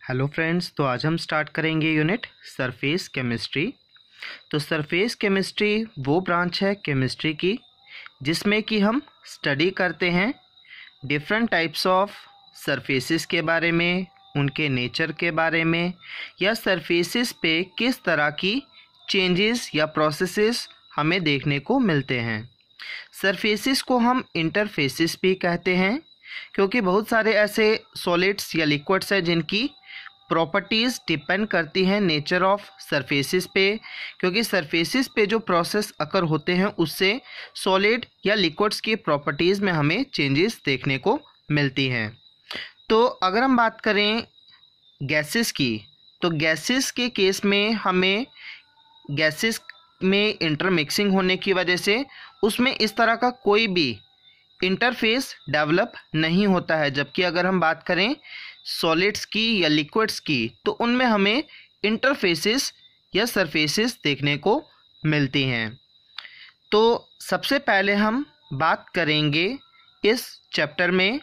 Hello friends, तो आज हम स्टार्ट करेंगे यूनिट सरफेस केमिस्ट्री। तो सरफेस केमिस्ट्री वो ब्रांच है केमिस्ट्री की जिसमें कि हम स्टडी करते हैं डिफरेंट टाइप्स ऑफ सरफेसेस के बारे में, उनके नेचर के बारे में, या सरफेसेस पे किस तरह की चेंजेस या प्रोसेसेस हमें देखने को मिलते हैं। सरफेसेस को हम इंटरफेसेस भी कहते हैं क्योंकि बहुत सारे ऐसे सॉलिड्स या लिक्विड्स हैं जिनकी प्रॉपर्टीज़ डिपेंड करती हैं नेचर ऑफ सरफेसेस पे, क्योंकि सरफेसेस पे जो प्रोसेस अकर होते हैं उससे सॉलिड या लिक्विड्स की प्रॉपर्टीज़ में हमें चेंजेस देखने को मिलती हैं। तो अगर हम बात करें गैसेस की, तो गैसेस के केस में हमें गैसेस में इंटरमिक्सिंग होने की वजह से उसमें इस तरह का कोई भी इंटरफेस डेवलप नहीं होता है, जबकि अगर हम बात करें सॉलिड्स की या लिक्विड्स की तो उनमें हमें इंटरफेसेस या सरफेसेस देखने को मिलती हैं। तो सबसे पहले हम बात करेंगे इस चैप्टर में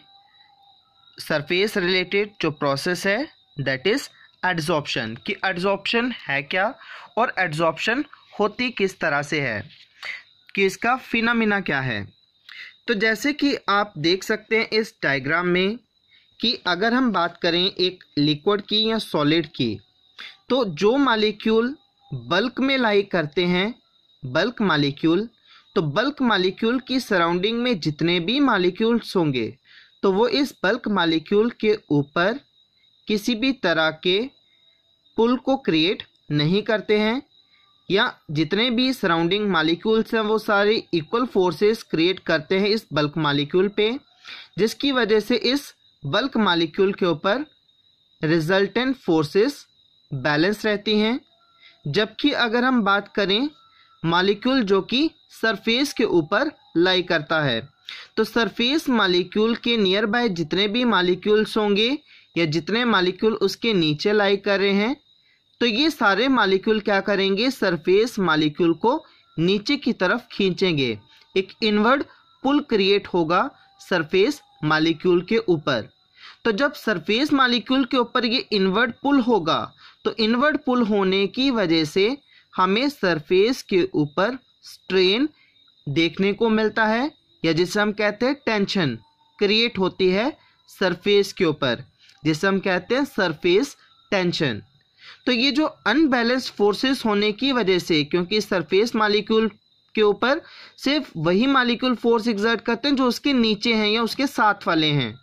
सरफेस रिलेटेड जो प्रोसेस है दैट इज़ एडजॉर्प्शन, कि एडजॉर्प्शन है क्या और एडजॉर्प्शन होती किस तरह से है, कि इसका फिनोमेना क्या है। तो जैसे कि आप देख सकते हैं इस डायग्राम में कि अगर हम बात करें एक लिक्विड की या सॉलिड की, तो जो मॉलिक्यूल बल्क में लाई करते हैं बल्क मॉलिक्यूल, तो बल्क मॉलिक्यूल की सराउंडिंग में जितने भी मॉलिक्यूल्स होंगे तो वो इस बल्क मॉलिक्यूल के ऊपर किसी भी तरह के पुल को क्रिएट नहीं करते हैं, या जितने भी सराउंडिंग मॉलिक्यूल्स हैं वो सारे इक्वल फोर्सेस क्रिएट करते हैं इस बल्क मॉलिक्यूल पे, जिसकी वजह से इस बल्क मॉलिक्यूल के ऊपर रिजल्टेंट फोर्सेस बैलेंस रहती हैं। जबकि अगर हम बात करें मॉलिक्यूल जो कि सरफेस के ऊपर लाई करता है, तो सरफेस मॉलिक्यूल के नियर बाय जितने भी मॉलिक्यूल्स होंगे या जितने मॉलिक्यूल उसके नीचे लाई कर रहे हैं, तो ये सारे मॉलिक्यूल क्या करेंगे, सरफेस मॉलिक्यूल को नीचे की तरफ खींचेंगे। एक इनवर्ड पुल क्रिएट होगा सरफेस मॉलिक्यूल के ऊपर। तो जब सरफेस मॉलिक्यूल के ऊपर ये इनवर्ड पुल होगा तो इनवर्ड पुल होने की वजह से हमें सरफेस के ऊपर स्ट्रेन देखने को मिलता है, या जिसे हम कहते हैं टेंशन क्रिएट होती है सरफेस के ऊपर, जिसे हम कहते हैं सरफेस टेंशन। तो ये जो अनबैलेंस्ड फोर्सेस होने की वजह से, क्योंकि सरफेस मॉलिक्यूल के ऊपर सिर्फ वही मॉलिक्यूल फोर्स एग्जर्ट करते हैं जो उसके नीचे हैं या उसके साथ वाले हैं,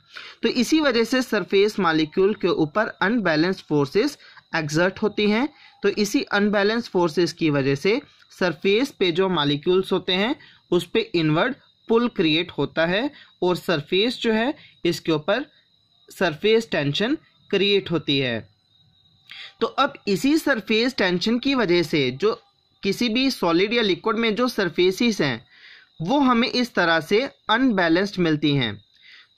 तो इसी वजह से सरफेस मॉलिक्यूल के ऊपर अनबैलेंस्ड फोर्सेस एग्जर्ट होती हैं। तो इसी अनबैलेंस्ड फोर्सेस की वजह से सरफेस पे जो मॉलिक्यूल्स होते हैं उस पे इनवर्ड पुल क्रिएट होता है और सरफेस जो है इसके ऊपर सरफेस टेंशन क्रिएट होती है। तो अब इसी सरफेस टेंशन की वजह से जो किसी भी सॉलिड या लिक्विड में जो सरफेसेस हैं वो हमें इस तरह से अनबैलेंस्ड मिलती हैं।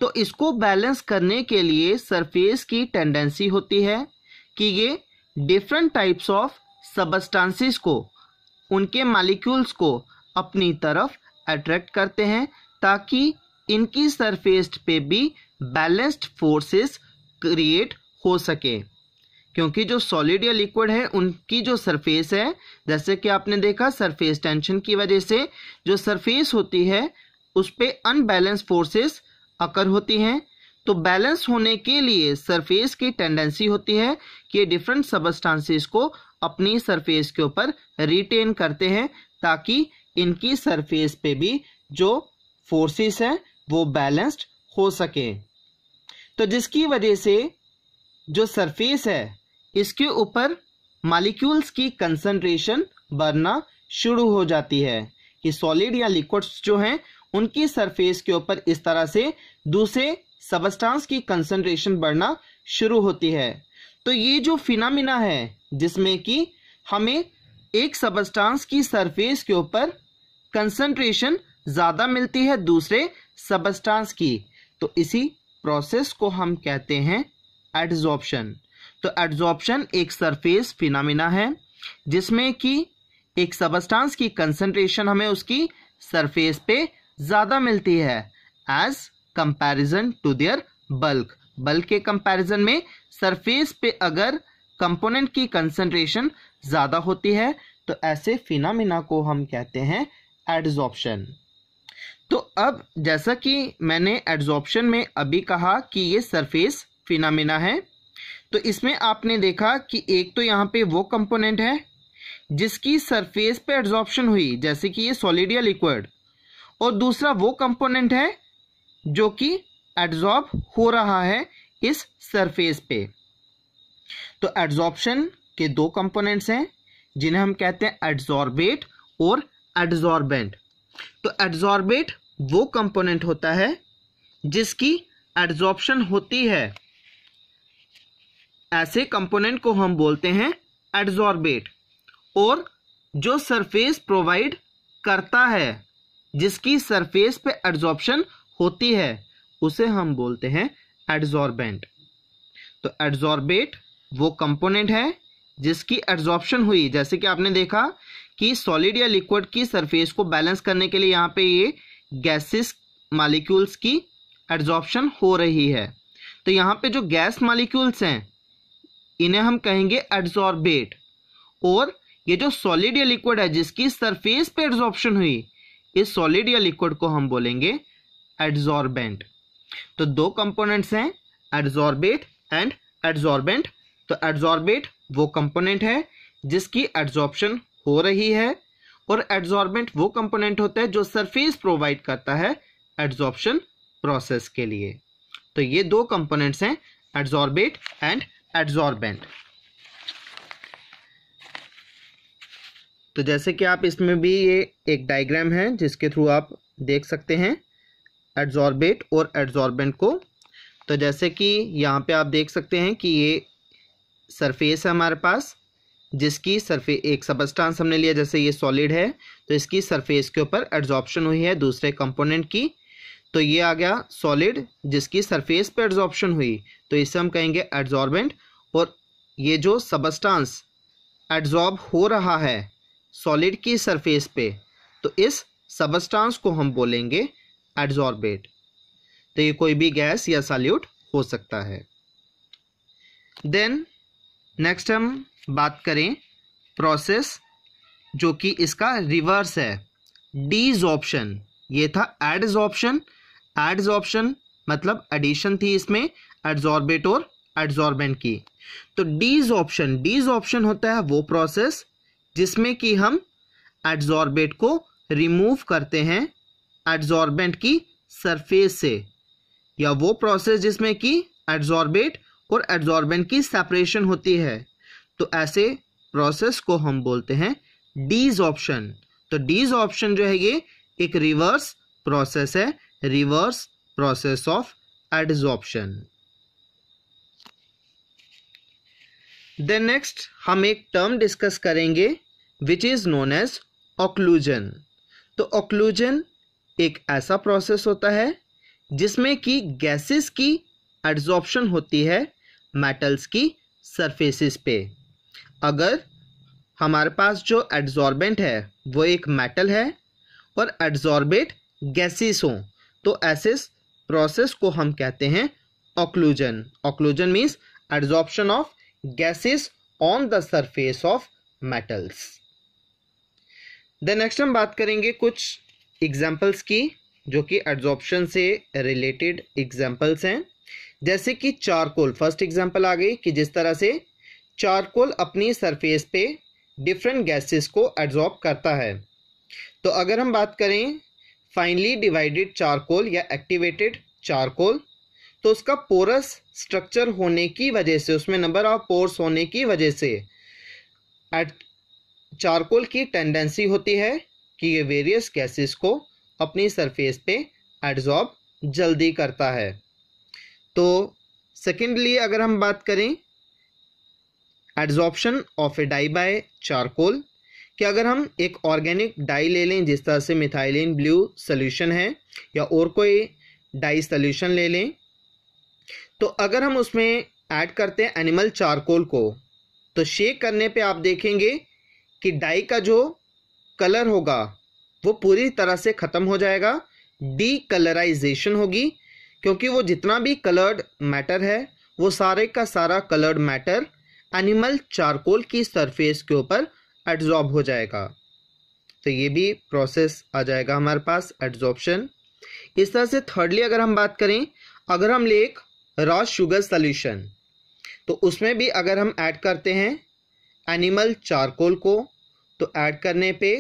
तो इसको बैलेंस करने के लिए सरफेस की टेंडेंसी होती है कि ये डिफरेंट टाइप्स ऑफ सबस्टेंसेस को, उनके मॉलिक्यूल्स को अपनी तरफ अट्रैक्ट करते हैं ताकि इनकी सरफेस पे भी बैलेंस्ड फोर्सेस क्रिएट हो सके। क्योंकि जो सॉलिड या लिक्विड है उनकी जो सरफेस है, जैसे कि आपने देखा सरफेस टेंशन की वजह से जो सरफेस होती है उस पे अनबैलेंस फोर्सेस अकर होती हैं। तो बैलेंस होने के लिए सरफेस की टेंडेंसी होती है कि ये डिफरेंट सबस्टेंसेस को अपनी सरफेस के ऊपर रिटेन करते हैं ताकि इनकी सरफेस पे भी जो फोर्सेस हैं वो बैलेंस्ड हो सके। तो जिसकी वजह से जो सरफेस है इसके ऊपर मॉलिक्यूल्स की कंसंट्रेशन बढ़ना शुरू हो जाती है, कि सॉलिड या लिक्विड्स जो हैं उनकी सरफेस के ऊपर इस तरह से दूसरे सबस्टेंस की कंसंट्रेशन बढ़ना शुरू होती है। तो ये जो फिनोमेना है जिसमें कि हमें एक सबस्टेंस की सरफेस के ऊपर कंसंट्रेशन ज़्यादा मिलती है दूसरे सबस्टेंस की, तो इसी प्रोसेस को हम कहते हैं एडजॉर्प्शन। तो एडजॉर्प्शन एक सरफेस फिनोमेना है जिसमें कि एक सबस्टेंस की कंसंट्रेशन हमें उसकी सरफेस पे ज़्यादा मिलती है as comparison to their bulk, बल के कंपैरिजन में सरफेस पे अगर कंपोनेंट की कंसंट्रेशन ज़्यादा होती है तो ऐसे फिनोमेना को हम कहते हैं एडजॉर्प्शन। तो अब जैसा कि मैंने एडजॉर्प्शन में अभी कहा कि ये सरफेस फिनोमेना है, तो इसमें आपने देखा कि एक तो यहाँ पे वो कंपोनेंट है जिसकी सरफेस पे एडजॉर्प्शन हुई, जैसे कि ये सॉलिड या लिक्विड, और दूसरा वो कंपोनेंट है जो कि एडजॉर्ब हो रहा है इस सरफेस पे। तो एडजॉर्प्शन के दो कंपोनेंट्स हैं जिन्हें हम कहते हैं एडजॉर्बेट और एडजॉर्बेंट। तो एडजॉर्बेट वो कंपोनेंट होता है जिसकी एडजॉर्प्शन होती है, ऐसे कंपोनेंट को हम बोलते हैं एडजॉर्बेट। और जो सरफेस प्रोवाइड करता है, जिसकी सरफेस पे एडजॉर्प्शन होती है, उसे हम बोलते हैं एडजॉर्बेंट। तो एडजॉर्बेट वो कंपोनेंट है जिसकी एडजॉर्प्शन हुई, जैसे कि आपने देखा कि सॉलिड या लिक्विड की सरफेस को बैलेंस करने के लिए यहाँ पे ये गैसेस मॉलिक्यूल्स की एडजॉर्प्शन हो रही है। तो यहाँ पे जो गैस मॉलिक्यूल्स हैं इन्हें हम कहेंगे एडजॉर्बेट, और ये जो सॉलिड या लिक्विड है जिसकी सरफेस पे एडजॉर्प्शन हुई, इस सॉलिड या लिक्विड को हम बोलेंगे एडजॉर्बेंट। तो दो कंपोनेंट्स हैं एडजॉर्बेट एंड एडजॉर्बेंट। तो एडजॉर्बेट वो कंपोनेंट है जिसकी एडजॉर्प्शन हो रही है, और एडजॉर्बेंट वो कंपोनेंट होता है जो सरफेस प्रोवाइड करता है एडजॉर्प्शन प्रोसेस के लिए। तो ये दो कंपोनेंट्स हैं एडजॉर्बेट एंड एडजॉर्बेंट। तो जैसे कि आप इसमें भी ये एक डायग्राम है जिसके थ्रू आप देख सकते हैं एडजॉर्बेट और एडजॉर्बेंट को। तो जैसे कि यहाँ पे आप देख सकते हैं कि ये सरफेस है हमारे पास, जिसकी सरफेस एक सबस्टांस हमने लिया, जैसे ये सॉलिड है तो इसकी सरफेस के ऊपर एडजॉर्प्शन हुई है दूसरे कंपोनेंट की। तो ये आ गया सॉलिड जिसकी सरफेस पे एडजॉर्प्शन हुई, तो इसे हम कहेंगे एडजॉर्बेंट। और ये जो सबस्टांस एडजॉर्ब हो रहा है सॉलिड की सरफेस पे, तो इस सबस्टांस को हम बोलेंगे एडजॉर्बेट। तो ये कोई भी गैस या सॉल्यूट हो सकता है। देन नेक्स्ट हम बात करें प्रोसेस जो कि इसका रिवर्स है, डीजॉर्प्शन। ये था एडजॉर्प्शन, एडजॉर्प्शन मतलब एडिशन थी इसमें एडजॉर्बेट और एडजॉर्बेंट की। तो डीजॉर्प्शन, डीजॉर्प्शन होता है वो प्रोसेस जिसमें कि हम एडजॉर्बेट को रिमूव करते हैं एडजॉर्बेंट की सरफेस से, या वो प्रोसेस जिसमें कि एडजॉर्बेट और एडजॉर्बेंट की सेपरेशन होती है। तो ऐसे प्रोसेस को हम बोलते हैं डीजॉर्प्शन। तो डीजॉर्प्शन जो है ये एक रिवर्स प्रोसेस है, reverse process of adsorption. Then next हम एक टर्म डिस्कस करेंगे which is known as occlusion. तो ऑक्लूजन एक ऐसा प्रोसेस होता है जिसमें कि गैसेस की एडजॉर्प्शन होती है मेटल्स की सरफेसेस पे। अगर हमारे पास जो एडजॉर्बेंट है वो एक मेटल है और एडजॉर्बेट गैसेस हों, तो ऐसे प्रोसेस को हम कहते हैं occlusion. Occlusion means adsorption of gases on the surface of metals. Then next हम बात करेंगे कुछ एग्जाम्पल्स की जो कि एडजॉर्प्शन से रिलेटेड एग्जाम्पल्स हैं। जैसे कि चारकोल, फर्स्ट एग्जाम्पल आ गई कि जिस तरह से चारकोल अपनी सरफेस पे डिफरेंट गैसेस को एडजॉर्ब करता है। तो अगर हम बात करें फाइनली डिवाइडेड चारकोल या एक्टिवेटेड चारकोल, तो उसका पोरस स्ट्रक्चर होने की वजह से, उसमें नंबर ऑफ पोर्स होने की वजह से चारकोल की टेंडेंसी होती है कि ये वेरियस गैसेस को अपनी सरफेस पे एडजॉर्ब जल्दी करता है। तो सेकेंडली अगर हम बात करें adsorption of a dye by charcoal, कि अगर हम एक ऑर्गेनिक डाई ले लें, जिस तरह से मिथाइलिन ब्लू सोल्यूशन है या और कोई डाई सोल्यूशन ले लें, तो अगर हम उसमें ऐड करते हैं एनिमल चारकोल को, तो शेक करने पे आप देखेंगे कि डाई का जो कलर होगा वो पूरी तरह से ख़त्म हो जाएगा, डी कलराइजेशन होगी, क्योंकि वो जितना भी कलर्ड मैटर है वो सारे का सारा कलर्ड मैटर एनिमल चारकोल की सरफेस के ऊपर एड्जॉर्ब हो जाएगा। तो ये भी प्रोसेस आ जाएगा हमारे पास, एड्जॉर्प्शन। इस तरह से थर्डली अगर हम बात करें, अगर हम ले एक रॉ शुगर सॉल्यूशन, तो उसमें भी अगर हम ऐड करते हैं एनिमल चारकोल को, तो ऐड करने पे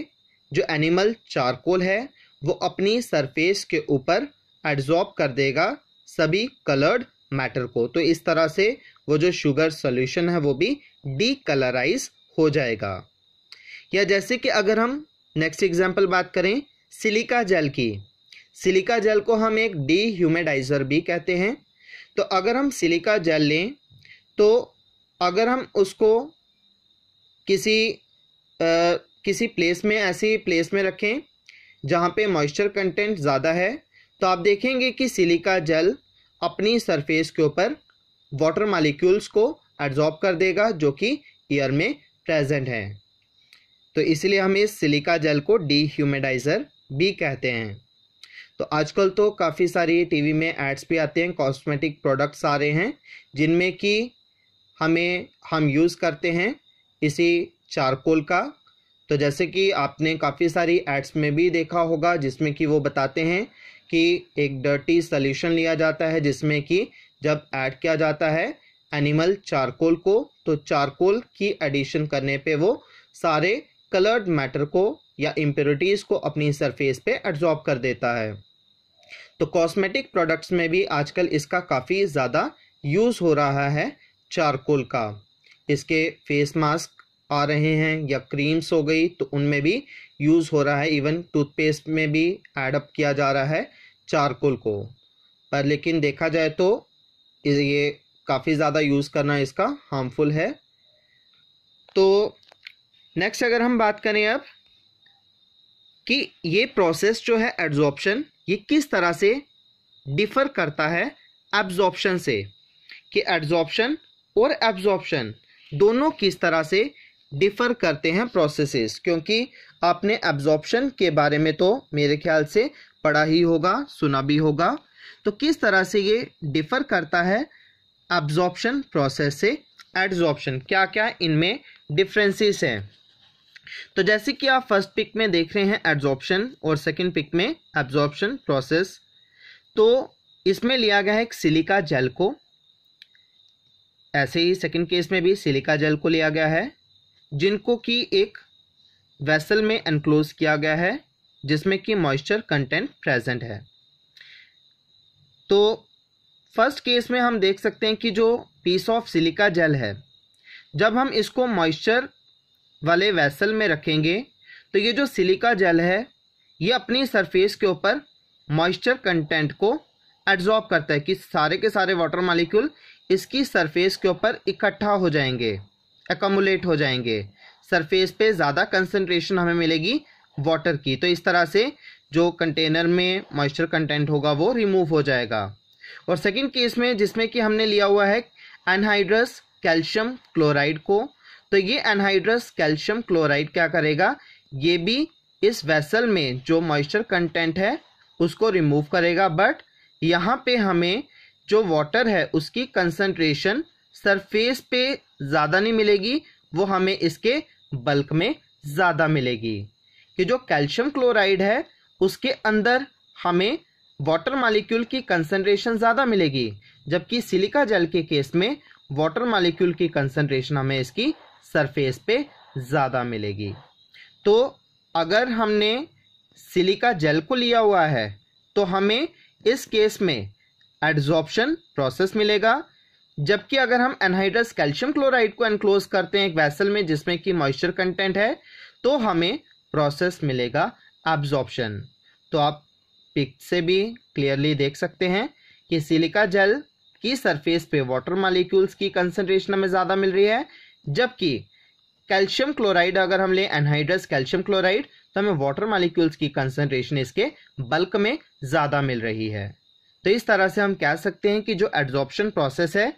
जो एनिमल चारकोल है वो अपनी सरफेस के ऊपर एड्जॉर्ब कर देगा सभी कलर्ड मैटर को। तो इस तरह से वो जो शुगर सॉल्यूशन है वो भी डीकलराइज हो जाएगा। या जैसे कि अगर हम नेक्स्ट एग्जांपल बात करें सिलिका जेल की, सिलिका जेल को हम एक डीह्यूमिडाइजर भी कहते हैं। तो अगर हम सिलिका जेल लें, तो अगर हम उसको किसी प्लेस में, ऐसी प्लेस में रखें जहाँ पे मॉइस्चर कंटेंट ज़्यादा है, तो आप देखेंगे कि सिलिका जेल अपनी सरफेस के ऊपर वाटर मॉलिक्यूल्स को एब्जॉर्ब कर देगा जो कि एयर में प्रेजेंट है। तो इसलिए हम इस सिलिका जेल को डीह्यूमिडाइजर भी कहते हैं। तो आजकल तो काफ़ी सारी टीवी में एड्स भी आते हैं, कॉस्मेटिक प्रोडक्ट्स आ रहे हैं जिनमें कि हम यूज़ करते हैं इसी चारकोल का। तो जैसे कि आपने काफ़ी सारी एड्स में भी देखा होगा जिसमें कि वो बताते हैं कि एक डर्टी सॉल्यूशन लिया जाता है जिसमें कि जब ऐड किया जाता है एनिमल चारकोल को, तो चारकोल की एडिशन करने पे वो सारे कलर्ड मैटर को या इम्प्योरिटीज़ को अपनी सरफेस पे एब्जॉर्ब कर देता है। तो कॉस्मेटिक प्रोडक्ट्स में भी आजकल इसका काफ़ी ज़्यादा यूज़ हो रहा है चारकोल का। इसके फेस मास्क आ रहे हैं या क्रीम्स हो गई तो उनमें भी यूज़ हो रहा है, इवन टूथपेस्ट में भी एडअप किया जा रहा है चारकोल को। पर लेकिन देखा जाए तो ये काफ़ी ज़्यादा यूज़ करना इसका हार्मफुल है। तो नेक्स्ट अगर हम बात करें अब कि ये प्रोसेस जो है एब्जॉर्प्शन, ये किस तरह से डिफ़र करता है एब्जॉर्प्शन से, कि एब्जॉर्प्शन और एब्जॉर्प्शन दोनों किस तरह से डिफ़र करते हैं प्रोसेसेस। क्योंकि आपने एब्जॉर्प्शन के बारे में तो मेरे ख्याल से पढ़ा ही होगा, सुना भी होगा। तो किस तरह से ये डिफ़र करता है एब्जॉर्प्शन प्रोसेस से एडजॉर्प्शन, क्या क्या इनमें डिफरेंसेस हैं। तो जैसे कि आप फर्स्ट पिक में देख रहे हैं एडजॉर्प्शन और सेकंड पिक में एब्जॉर्प्शन प्रोसेस, तो इसमें लिया गया है एक सिलिका जेल को, ऐसे ही सेकंड केस में भी सिलिका जेल को लिया गया है, जिनको कि एक वेसल में एनक्लोज किया गया है जिसमें कि मॉइस्चर कंटेंट प्रेजेंट है। तो फर्स्ट केस में हम देख सकते हैं कि जो पीस ऑफ सिलिका जेल है, जब हम इसको मॉइस्चर वाले वेसल में रखेंगे तो ये जो सिलिका जेल है ये अपनी सरफेस के ऊपर मॉइस्चर कंटेंट को एब्जॉर्ब करता है कि सारे के सारे वाटर मॉलिक्यूल इसकी सरफेस के ऊपर इकट्ठा हो जाएंगे, एकमुलेट हो जाएंगे, सरफेस पे ज़्यादा कंसंट्रेशन हमें मिलेगी वाटर की। तो इस तरह से जो कंटेनर में मॉइस्चर कंटेंट होगा वो रिमूव हो जाएगा। और सेकंड केस में जिसमें कि हमने लिया हुआ है एनहाइड्रस कैल्शियम क्लोराइड को, तो ये एनहाइड्रस कैल्शियम क्लोराइड क्या करेगा, ये भी इस वेसल में जो मॉइस्चर कंटेंट है उसको रिमूव करेगा। बट यहाँ पे हमें जो वाटर है उसकी कंसंट्रेशन सरफेस पे ज़्यादा नहीं मिलेगी, वो हमें इसके बल्क में ज़्यादा मिलेगी। कि जो कैल्शियम क्लोराइड है उसके अंदर हमें वाटर मॉलिक्यूल की कंसंट्रेशन ज़्यादा मिलेगी, जबकि सिलिका जेल के केस में वाटर मॉलिक्यूल की कंसंट्रेशन हमें इसकी सरफेस पे ज़्यादा मिलेगी। तो अगर हमने सिलिका जेल को लिया हुआ है तो हमें इस केस में एडजॉर्प्शन प्रोसेस मिलेगा, जबकि अगर हम एनहाइड्रस कैल्शियम क्लोराइड को एनक्लोज करते हैं एक वेसल में जिसमें कि मॉइस्चर कंटेंट है तो हमें प्रोसेस मिलेगा एब्जॉर्प्शन। तो आप पिक से भी क्लियरली देख सकते हैं कि सिलिका जेल की सरफेस पे वाटर मॉलिक्यूल्स की कंसंट्रेशन हमें ज़्यादा मिल रही है, जबकि कैल्शियम क्लोराइड अगर हम लें एनहाइड्रस कैल्शियम क्लोराइड तो हमें वाटर मॉलिक्यूल्स की कंसंट्रेशन इसके बल्क में ज़्यादा मिल रही है। तो इस तरह से हम कह सकते हैं कि जो एब्जॉर्प्शन प्रोसेस है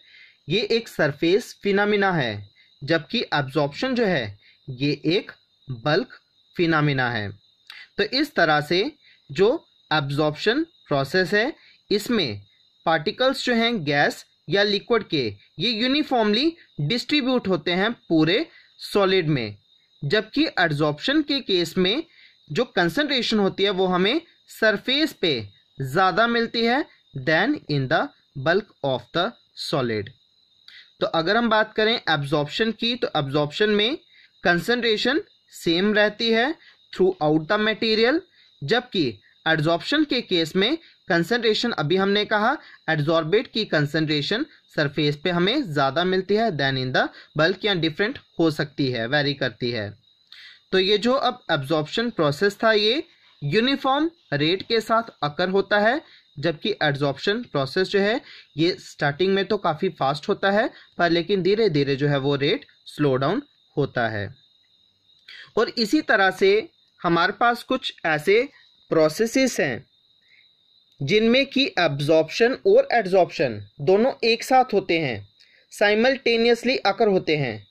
ये एक सरफेस फिनोमिना है, जबकि एब्जॉर्प्शन जो है ये एक बल्क फिनोमिना है। तो इस तरह से जो एब्जॉर्प्शन प्रोसेस है इसमें पार्टिकल्स जो हैं गैस या लिक्विड के, ये यूनिफॉर्मली डिस्ट्रीब्यूट होते हैं पूरे सॉलिड में, जबकि एड्जॉर्प्शन के केस में जो कंसंट्रेशन होती है वो हमें सरफेस पे ज़्यादा मिलती है then in the bulk of the solid. तो अगर हम बात करें एब्जॉर्प्शन की, तो एब्जॉर्प्शन में कंसंट्रेशन सेम रहती है थ्रू आउट द मटेरियल, जबकि एड्जॉर्प्शन के केस में कंसंट्रेशन, अभी हमने कहा एड्जॉर्बेट की कंसंट्रेशन सरफेस पे हमें ज़्यादा मिलती है देन इन द बल्क, या डिफरेंट हो सकती है, वेरी करती है। तो ये जो अब एब्जॉर्प्शन प्रोसेस था ये यूनिफॉर्म रेट के साथ अकर होता है, जबकि एड्जॉर्प्शन प्रोसेस जो है ये स्टार्टिंग में तो काफ़ी फास्ट होता है, पर लेकिन धीरे धीरे जो है वो रेट स्लो डाउन होता है। और इसी तरह से हमारे पास कुछ ऐसे प्रोसेसेस हैं जिनमें कि एब्जॉर्प्शन और एड्जॉर्प्शन दोनों एक साथ होते हैं, साइमल्टेनियसली अकर होते हैं।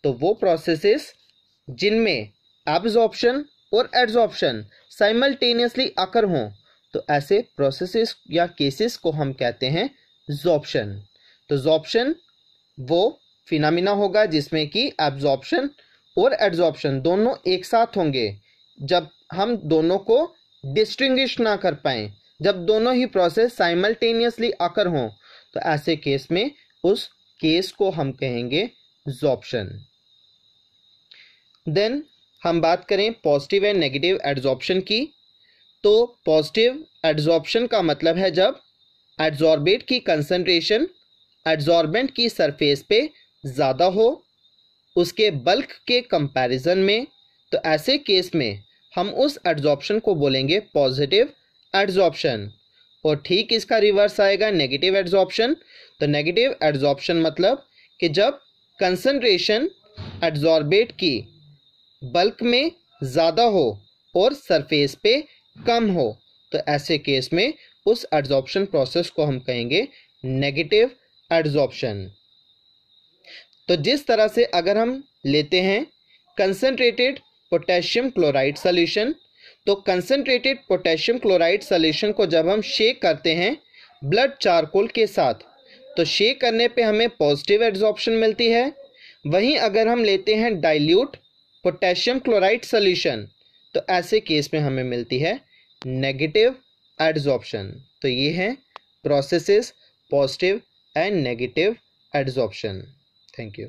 तो वो प्रोसेसेस जिनमें एब्जॉर्प्शन और एड्जॉर्प्शन साइमल्टेनियसली अकर हों, तो ऐसे प्रोसेसेस या केसेस को हम कहते हैं ज़ॉर्प्शन। तो ज़ॉर्प्शन वो फिनोमिना होगा जिसमें कि एब्जॉर्प्शन और एड्जॉर्प्शन दोनों एक साथ होंगे, जब हम दोनों को डिस्टिंग्विश ना कर पाएँ, जब दोनों ही प्रोसेस साइमल्टेनियसली अकर हों, तो ऐसे केस में उस केस को हम कहेंगे ज़ॉर्प्शन। देन हम बात करें पॉजिटिव एंड नेगेटिव एड्जॉर्प्शन की। तो पॉजिटिव एड्जॉर्प्शन का मतलब है जब एड्जॉर्बेट की कंसंट्रेशन एड्जॉर्बेंट की सरफेस पे ज़्यादा हो उसके बल्क के कंपैरिजन में, तो ऐसे केस में हम उस एड्जॉर्प्शन को बोलेंगे पॉजिटिव एड्जॉर्प्शन। और ठीक इसका रिवर्स आएगा नेगेटिव एड्जॉर्प्शन। तो नेगेटिव एड्जॉर्प्शन मतलब कि जब कंसंट्रेशन एड्जॉर्बेट की बल्क में ज़्यादा हो और सरफेस पे कम हो, तो ऐसे केस में उस एड्जॉर्प्शन प्रोसेस को हम कहेंगे नेगेटिव एड्जॉर्प्शन। तो जिस तरह से अगर हम लेते हैं कंसंट्रेटेड पोटेशियम क्लोराइड सॉल्यूशन, तो कंसंट्रेटेड पोटेशियम क्लोराइड सॉल्यूशन को जब हम शेक करते हैं ब्लड चारकोल के साथ, तो शेक करने पे हमें पॉजिटिव एड्जॉर्प्शन मिलती है। वहीं अगर हम लेते हैं डाइल्यूट पोटेशियम क्लोराइड सॉल्यूशन, तो ऐसे केस में हमें मिलती है नेगेटिव एड्जॉर्प्शन। तो ये हैं processes positive and negative adsorption. Thank you.